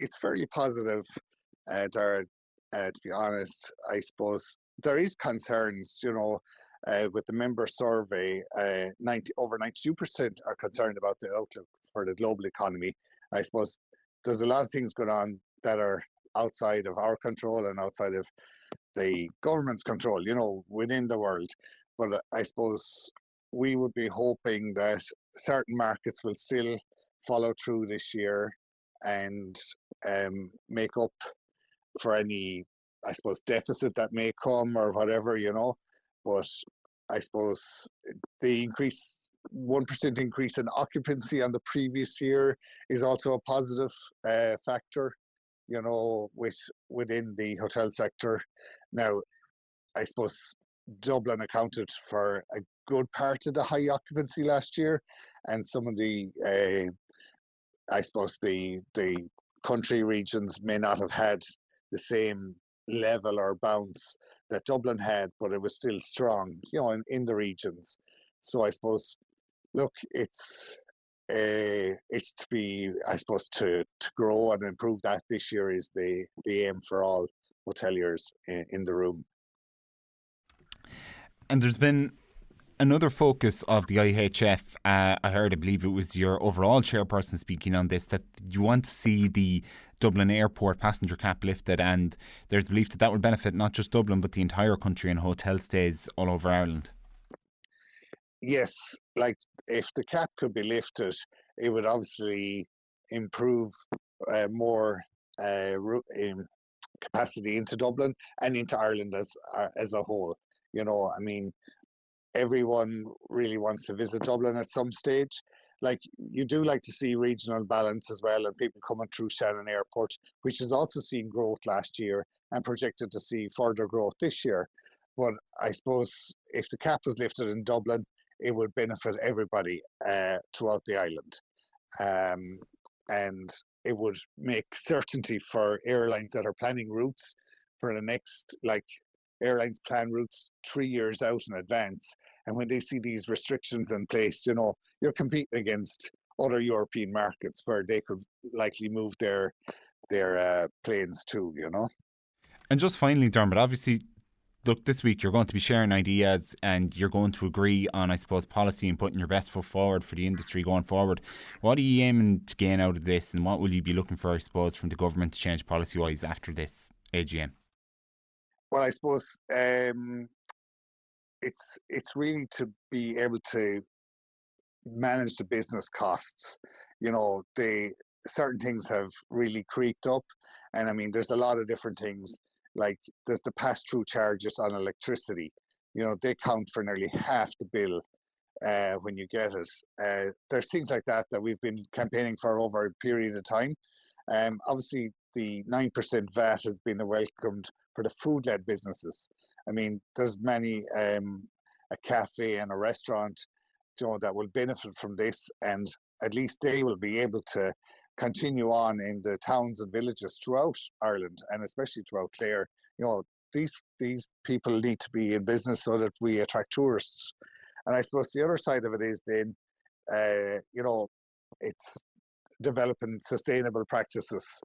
it's fairly positive, Daragh. To be honest, I suppose there is concerns, with the member survey. 92% are concerned about the outlook for the global economy. I suppose there's a lot of things going on that are outside of our control and outside of the government's control, within the world. But I suppose we would be hoping that certain markets will still follow through this year and make up for any, I suppose, deficit that may come or whatever, But I suppose the 1% increase in occupancy on the previous year is also a positive factor, within the hotel sector. Now, I suppose Dublin accounted for a good part of the high occupancy last year, and some of the, I suppose the country regions may not have had the same level or bounce that Dublin had, but it was still strong, in the regions. So I suppose, look, it's to be, I suppose, to grow and improve that this year is the aim for all hoteliers in the room. And there's been another focus of the IHF. I believe it was your overall chairperson speaking on this, that you want to see the Dublin airport passenger cap lifted, and there's belief that will benefit not just Dublin but the entire country and hotel stays all over Ireland. Yes, like if the cap could be lifted, it would obviously improve more capacity into Dublin and into Ireland as a whole. I mean, everyone really wants to visit Dublin at some stage. Like, you do like to see regional balance as well, and people coming through Shannon Airport, which has also seen growth last year and projected to see further growth this year. But I suppose if the cap was lifted in Dublin, it would benefit everybody throughout the island. And it would make certainty for airlines that are planning routes for the next, airlines plan routes 3 years out in advance. And when they see these restrictions in place, you're competing against other European markets where they could likely move their planes to, And just finally, Dermot, obviously, look, this week you're going to be sharing ideas and you're going to agree on, I suppose, policy and putting your best foot forward for the industry going forward. What are you aiming to gain out of this, and what will you be looking for, I suppose, from the government to change policy-wise after this AGM? Well, I suppose it's really to be able to manage the business costs. Certain things have really creaked up, and I mean, there's a lot of different things. Like, there's the pass-through charges on electricity. They count for nearly half the bill when you get it. There's things like that we've been campaigning for over a period of time. Obviously, the 9% VAT has been welcomed for the food-led businesses. I mean, there's many, a cafe and a restaurant, that will benefit from this, and at least they will be able to continue on in the towns and villages throughout Ireland, and especially throughout Clare. These people need to be in business so that we attract tourists. And I suppose the other side of it is then, it's developing sustainable practices,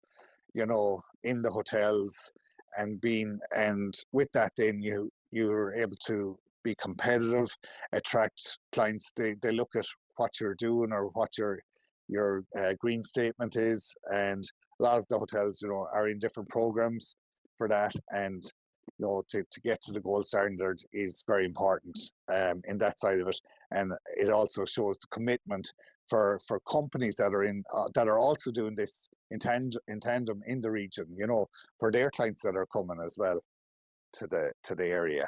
in the hotels, and with that, then you're able to be competitive, attract clients. They look at what you're doing or what your green statement is, and a lot of the hotels, are in different programs for that, and to get to the gold standard is very important in that side of it. And it also shows the commitment for companies that are also doing this in tandem in the region, for their clients that are coming as well to the area.